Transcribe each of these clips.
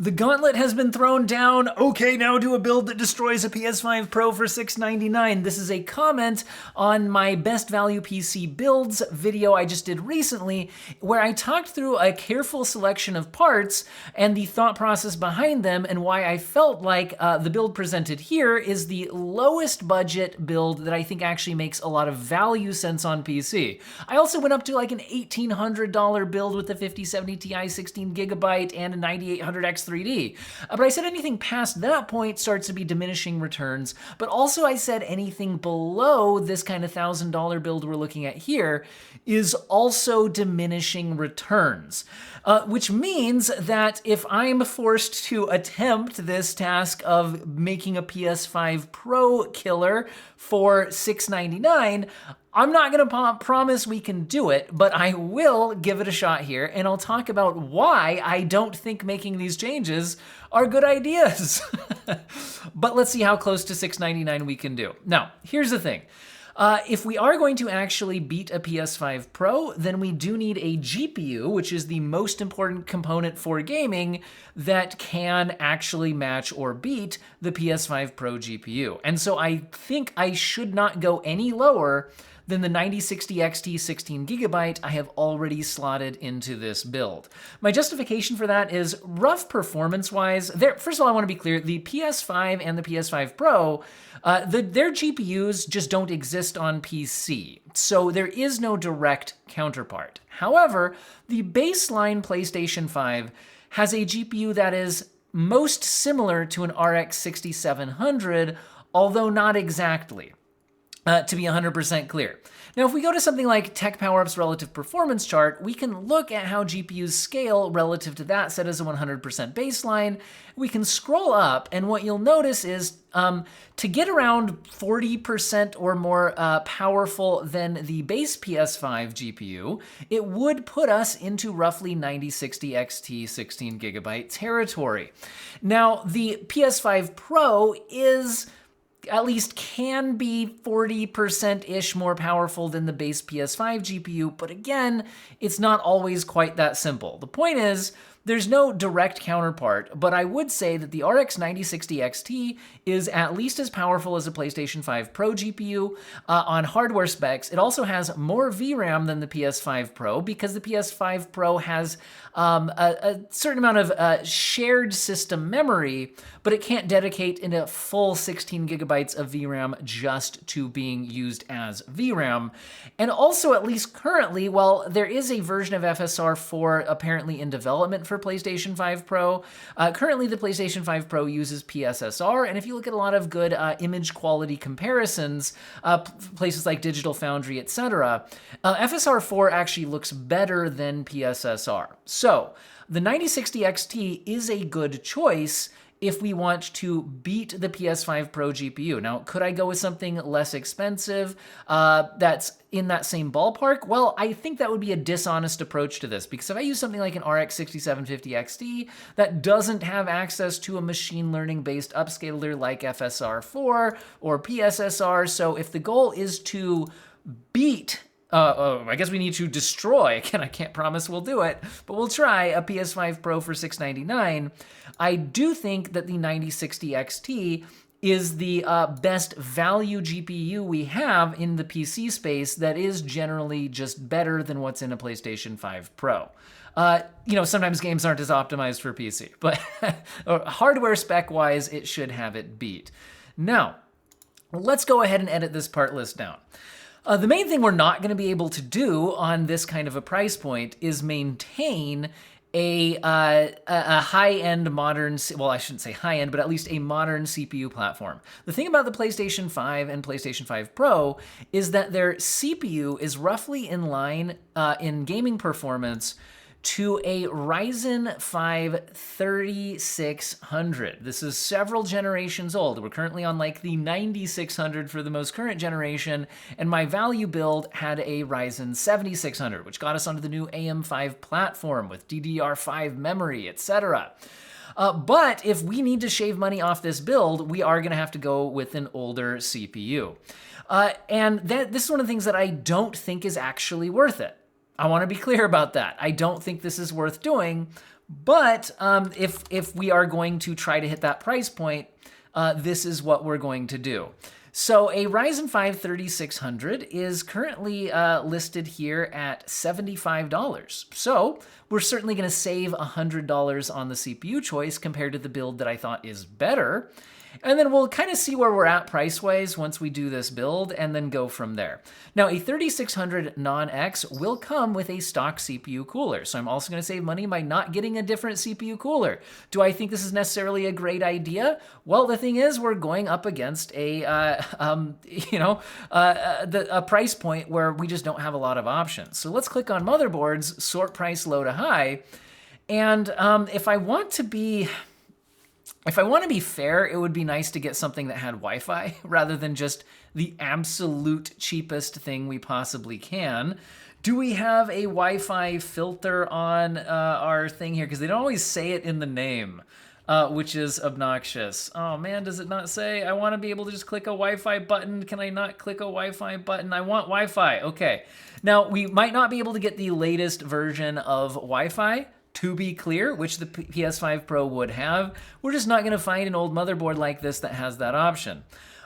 The gauntlet has been thrown down. Okay, now do a build that destroys a PS5 Pro for $699. This is a comment on my best value PC builds video I just did recently, where I talked through a careful selection of parts and the thought process behind them and why I felt like the build presented here is the lowest budget build that I think actually makes a lot of value sense on PC. I also went up to like an $1,800 build with a 5070 Ti 16GB and a 9800X 3D. But I said anything past that point starts to be diminishing returns, but also I said anything below this kind of $1,000 build we're looking at here is also diminishing returns. Which means that if I'm forced to attempt this task of making a PS5 Pro Killer for $699, I'm not gonna promise we can do it, but I will give it a shot here, and I'll talk about why I don't think making these changes are good ideas. But let's see how close to $699 we can do. Now, here's the thing. If we are going to actually beat a PS5 Pro, then we do need a GPU, which is the most important component for gaming, that can actually match or beat the PS5 Pro GPU. And so I think I should not go any lower than the 9060 XT 16GB I have already slotted into this build. My justification for that is rough performance-wise. First of all, I want to be clear, the PS5 and the PS5 Pro, their GPUs just don't exist on PC, so there is no direct counterpart. However, the baseline PlayStation 5 has a GPU that is most similar to an RX 6700, although not exactly. To be 100% clear. Now, if we go to something like Tech PowerUp's relative performance chart, we can look at how GPUs scale relative to that set as a 100% baseline. We can scroll up, and what you'll notice is to get around 40% or more powerful than the base PS5 GPU, it would put us into roughly 9060 XT 16GB territory. Now, the PS5 Pro is at least can be 40%-ish more powerful than the base PS5 GPU, but again, it's not always quite that simple. The point is, there's no direct counterpart, but I would say that the RX 9060 XT is at least as powerful as a PlayStation 5 Pro GPU on hardware specs. It also has more VRAM than the PS5 Pro because the PS5 Pro has a certain amount of shared system memory, but it can't dedicate into full 16 gigabytes of VRAM just to being used as VRAM. And also, at least currently, while there is a version of FSR 4 apparently in development for PlayStation 5 Pro, currently the PlayStation 5 Pro uses PSSR, and if you look at a lot of good image quality comparisons, places like Digital Foundry, etc., FSR 4 actually looks better than PSSR. So, the 9060 XT is a good choice if we want to beat the PS5 Pro GPU. Now, could I go with something less expensive that's in that same ballpark? Well, I think that would be a dishonest approach to this, because if I use something like an RX 6750 XT that doesn't have access to a machine learning-based upscaler like FSR 4 or PSSR, so if the goal is to beat I guess we need to destroy. Again, I can't promise we'll do it, but we'll try a PS5 Pro for $699. I do think that the 9060 XT is the best value GPU we have in the PC space that is generally just better than what's in a PlayStation 5 Pro. Sometimes games aren't as optimized for PC, but hardware spec-wise, it should have it beat. Now, let's go ahead and edit this part list down. The main thing we're not going to be able to do on this kind of a price point is maintain a high-end modern, well, I shouldn't say high-end, but at least a modern CPU platform. The thing about the PlayStation 5 and PlayStation 5 Pro is that their CPU is roughly in line in gaming performance to a Ryzen 5 3600. This is several generations old. We're currently on like the 9600 for the most current generation, and my value build had a Ryzen 7600, which got us onto the new AM5 platform with DDR5 memory, etc. But if we need to shave money off this build, we are going to have to go with an older CPU. And this is one of the things that I don't think is actually worth it. I want to be clear about that. I don't think this is worth doing, But if we are going to try to hit that price point, this is what we're going to do. So a Ryzen 5 3600 is currently listed here at $75. So we're certainly going to save $100 on the CPU choice compared to the build that I thought is better. And then we'll kind of see where we're at price-wise once we do this build and then go from there. Now, a 3600 Non-X will come with a stock CPU cooler. So I'm also going to save money by not getting a different CPU cooler. Do I think this is necessarily a great idea? Well, the thing is, we're going up against a, a price point where we just don't have a lot of options. So let's click on motherboards, sort price low to high. And if I want to be fair, it would be nice to get something that had Wi-Fi rather than just the absolute cheapest thing we possibly can. Do we have a Wi-Fi filter on our thing here? Because they don't always say it in the name, which is obnoxious. Oh man, does it not say? I want to be able to just click a Wi-Fi button. Can I not click a Wi-Fi button? I want Wi-Fi. Okay. Now, we might not be able to get the latest version of Wi-Fi, to be clear, which the PS5 Pro would have. We're just not going to find an old motherboard like this that has that option.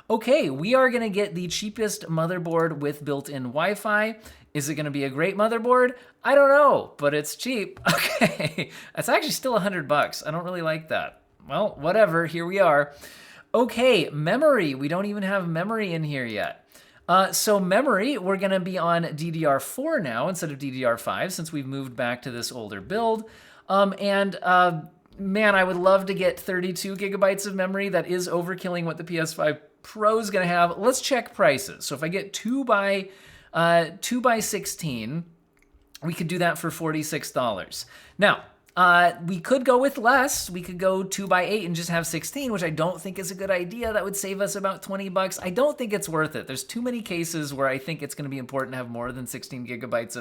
Okay, we are going to get the cheapest motherboard with built-in Wi-Fi. Is it going to be a great motherboard? I don't know, but it's cheap. Okay, that's actually still $100. I don't really like that. Well, whatever, here we are. Okay, memory. We don't even have memory in here yet. So memory, we're going to be on DDR4 now instead of DDR5 since we've moved back to this older build. Man, I would love to get 32 gigabytes of memory. That is overkilling what the PS5 Pro is going to have. Let's check prices. So if I get 2 by 16, we could do that for $46. Now, we could go with less. We could go 2 by 8 and just have 16, which I don't think is a good idea. That would save us about $20. I don't think it's worth it. There's too many cases where I think it's going to be important to have more than 16 gigabytes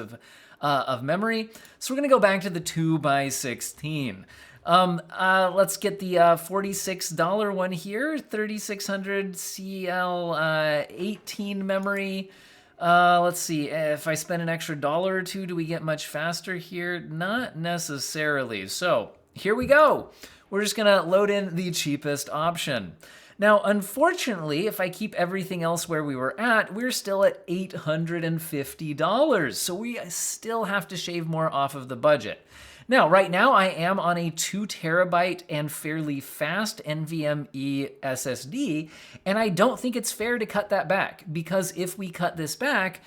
of memory. So we're going to go back to the 2 by 16. Let's get the $46 one here, 3600 CL 18 memory. Let's see, if I spend an extra $1 or $2, do we get much faster here? Not necessarily. So here we go. We're just going to load in the cheapest option. Now, unfortunately, if I keep everything else where we were at, we're still at $850. So we still have to shave more off of the budget. Now, right now, I am on a 2 terabyte and fairly fast NVMe SSD, and I don't think it's fair to cut that back, because if we cut this back,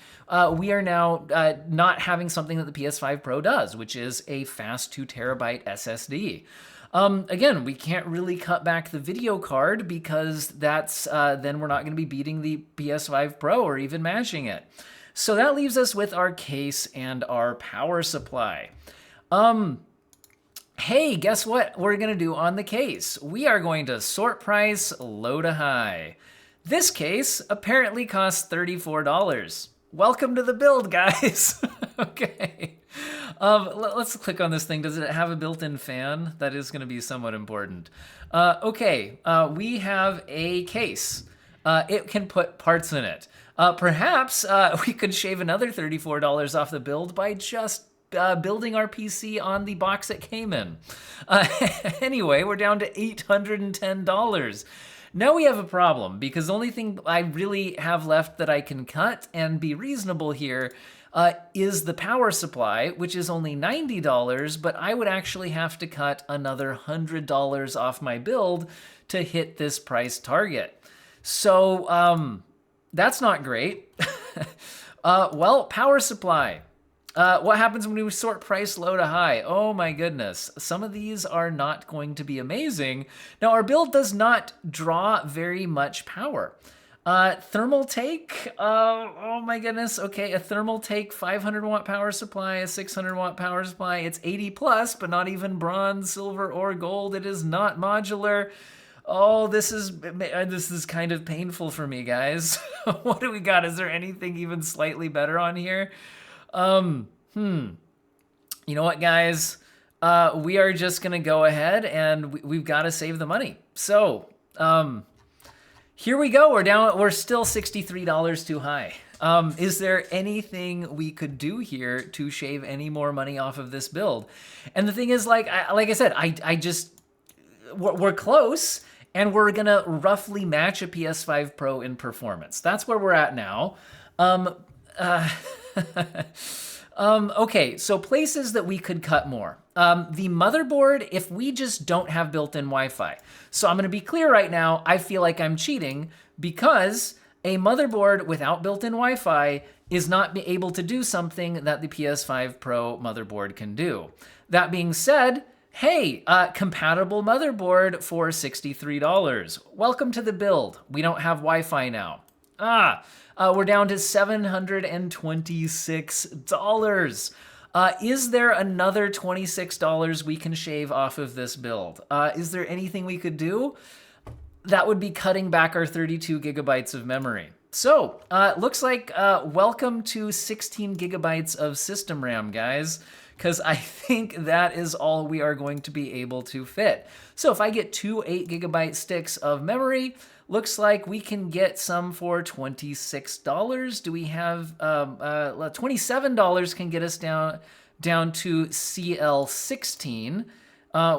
we are now not having something that the PS5 Pro does, which is a fast 2 terabyte SSD. Again, we can't really cut back the video card because that's then we're not going to be beating the PS5 Pro or even matching it. So that leaves us with our case and our power supply. Hey, guess what we're going to do on the case? We are going to sort price low to high. This case apparently costs $34. Welcome to the build, guys. Okay. Let's click on this thing. Does it have a built-in fan? That is going to be somewhat important. Okay, we have a case. It can put parts in it. Perhaps we could shave another $34 off the build by just building our PC on the box it came in. Anyway, we're down to $810. Now we have a problem because the only thing I really have left that I can cut and be reasonable here is the power supply, which is only $90, but I would actually have to cut another $100 off my build to hit this price target. So that's not great. Well, power supply. What happens when we sort price low to high? Oh my goodness. Some of these are not going to be amazing. Now, our build does not draw very much power. Thermal take, oh my goodness. Okay, a thermal take 500 watt power supply, a 600 watt power supply. It's 80 plus, but not even bronze, silver, or gold. It is not modular. Oh, this is kind of painful for me, guys. What do we got? Is there anything even slightly better on here? You know what, guys? We are just gonna go ahead and we've got to save the money. So, here we go. We're still $63 too high. Is there anything we could do here to shave any more money off of this build? And the thing is, like I said, we're close, and we're gonna roughly match a PS5 Pro in performance. That's where we're at now. Okay, so places that we could cut more. The motherboard, if we just don't have built-in Wi-Fi. So I'm gonna be clear right now, I feel like I'm cheating because a motherboard without built-in Wi-Fi is not able to do something that the PS5 Pro motherboard can do. That being said, hey, compatible motherboard for $63. Welcome to the build. We don't have Wi-Fi now. We're down to $726. Is there another $26 we can shave off of this build? Is there anything we could do? That would be cutting back our 32 gigabytes of memory. So, looks like welcome to 16 gigabytes of system RAM, guys, because I think that is all we are going to be able to fit. So if I get two 8 gigabyte sticks of memory, looks like we can get some for $26. Do we have $27 can get us down to CL16,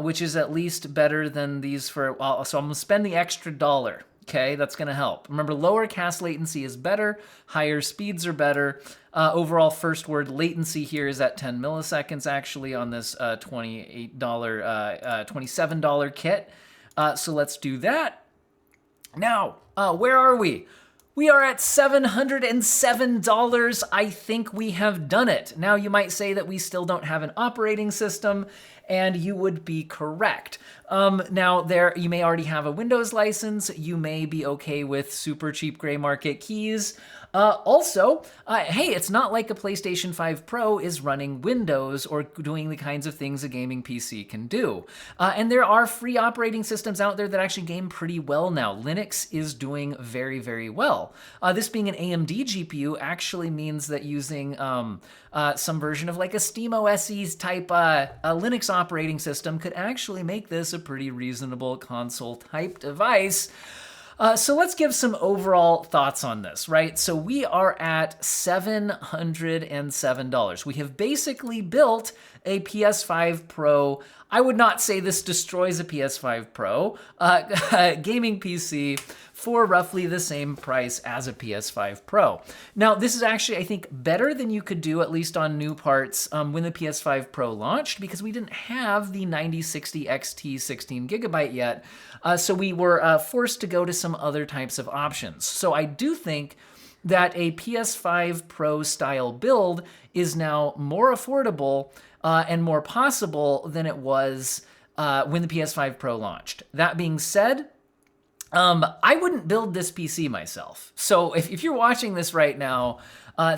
which is at least better than these for, so I'm gonna spend the extra $1. Okay, that's gonna help. Remember, lower cast latency is better, higher speeds are better. Overall first word latency here is at 10 milliseconds actually on this $27 kit. So let's do that. Now, where are we? We are at $707. I think we have done it. Now, you might say that we still don't have an operating system, and you would be correct. Now, you may already have a Windows license. You may be okay with super cheap gray market keys. Also, hey, it's not like a PlayStation 5 Pro is running Windows or doing the kinds of things a gaming PC can do. And there are free operating systems out there that actually game pretty well now. Linux is doing very, very well. This being an AMD GPU actually means that using some version of like a SteamOS type Linux operating system could actually make this a pretty reasonable console type device. So let's give some overall thoughts on this, right? So we are at $707. We have basically built a PS5 Pro. I would not say this destroys a PS5 Pro gaming PC for roughly the same price as a PS5 Pro. Now, this is actually, I think, better than you could do, at least on new parts, when the PS5 Pro launched, because we didn't have the 9060 XT 16 gigabyte yet. So we were forced to go to some other types of options. So I do think that a PS5 Pro style build is now more affordable and more possible than it was when the PS5 Pro launched. That being said, I wouldn't build this PC myself. So if you're watching this right now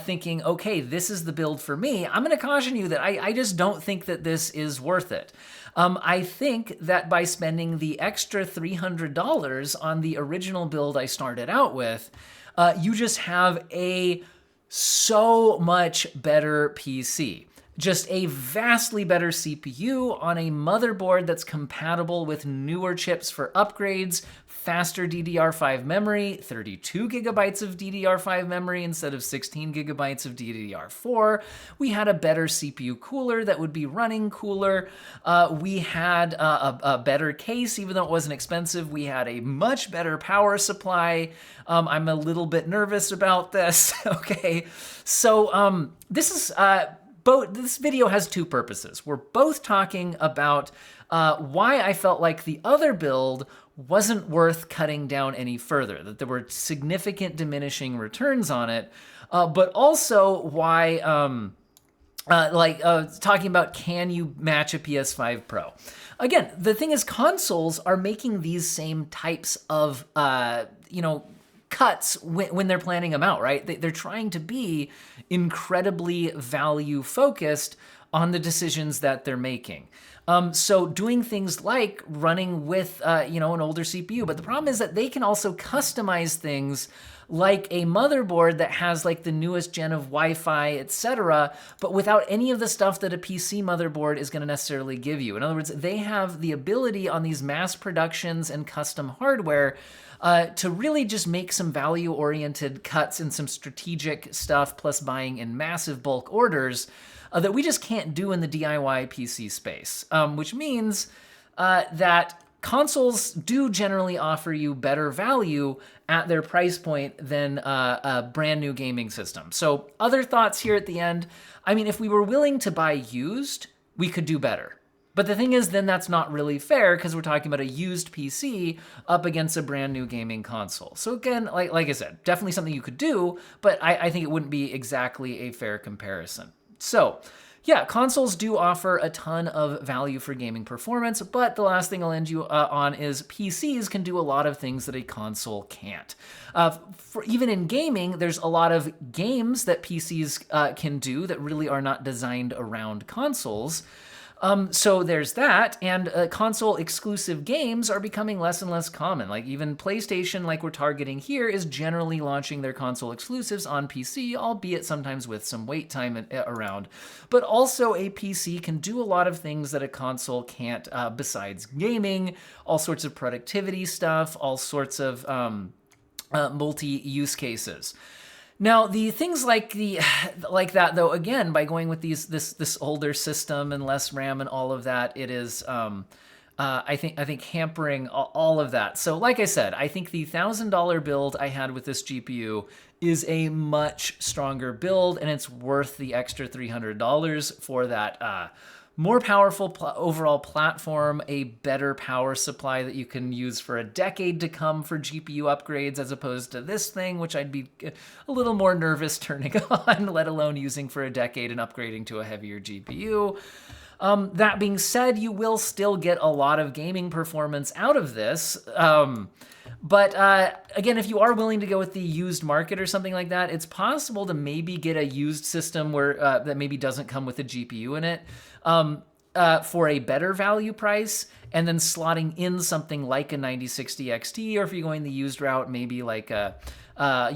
thinking, okay, this is the build for me, I'm going to caution you that I just don't think that this is worth it. I think that by spending the extra $300 on the original build I started out with, you just have a so much better PC. Just a vastly better CPU on a motherboard that's compatible with newer chips for upgrades, faster DDR5 memory, 32 gigabytes of DDR5 memory instead of 16 gigabytes of DDR4. We had a better CPU cooler that would be running cooler. We had a better case, even though it wasn't expensive. We had a much better power supply. I'm a little bit nervous about this, okay? So this video has two purposes. We're both talking about why I felt like the other build wasn't worth cutting down any further, that there were significant diminishing returns on it, but also why, talking about can you match a PS5 Pro? Again, the thing is consoles are making these same types of, cuts when they're planning them out, right? They're trying to be incredibly value focused on the decisions that they're making. So doing things like running with, an older CPU, but the problem is that they can also customize things like a motherboard that has like the newest gen of Wi-Fi, etc., but without any of the stuff that a PC motherboard is going to necessarily give you. In other words, they have the ability on these mass productions and custom hardware to really just make some value-oriented cuts and some strategic stuff, plus buying in massive bulk orders that we just can't do in the DIY PC space, which means that consoles do generally offer you better value at their price point than a brand new gaming system. So other thoughts here at the end. I mean, if we were willing to buy used, we could do better. But the thing is, then that's not really fair because we're talking about a used PC up against a brand new gaming console. So again, like I said, definitely something you could do, but I think it wouldn't be exactly a fair comparison. So yeah, consoles do offer a ton of value for gaming performance, but the last thing I'll end you on is PCs can do a lot of things that a console can't. Even in gaming, there's a lot of games that PCs can do that really are not designed around consoles. So there's that, and console exclusive games are becoming less and less common. Like even PlayStation, like we're targeting here, is generally launching their console exclusives on PC, albeit sometimes with some wait time around. But also a PC can do a lot of things that a console can't, besides gaming, all sorts of productivity stuff, all sorts of multi-use cases. Now, the things like that, though, again, by going with this older system and less RAM and all of that, it is, I think hampering all of that. So, like I said, I think the $1,000 build I had with this GPU is a much stronger build, and it's worth the extra $300 for that more powerful overall platform, a better power supply that you can use for a decade to come for GPU upgrades, as opposed to this thing, which I'd be a little more nervous turning on, let alone using for a decade and upgrading to a heavier GPU. That being said, you will still get a lot of gaming performance out of this. But again, if you are willing to go with the used market or something like that, it's possible to maybe get a used system where that maybe doesn't come with a GPU in it for a better value price, and then slotting in something like a 9060 XT, or if you're going the used route, maybe like a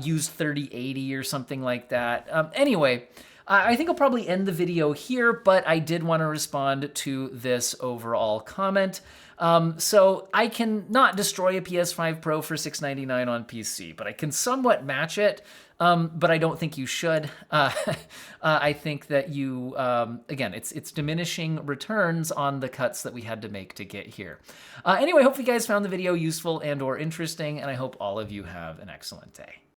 used 3080 or something like that. Anyway, I think I'll probably end the video here, but I did want to respond to this overall comment. So I can not destroy a PS5 Pro for $699 on PC, but I can somewhat match it. But I don't think you should. I think that you, again, it's diminishing returns on the cuts that we had to make to get here. Anyway, hopefully you guys found the video useful and or interesting, and I hope all of you have an excellent day.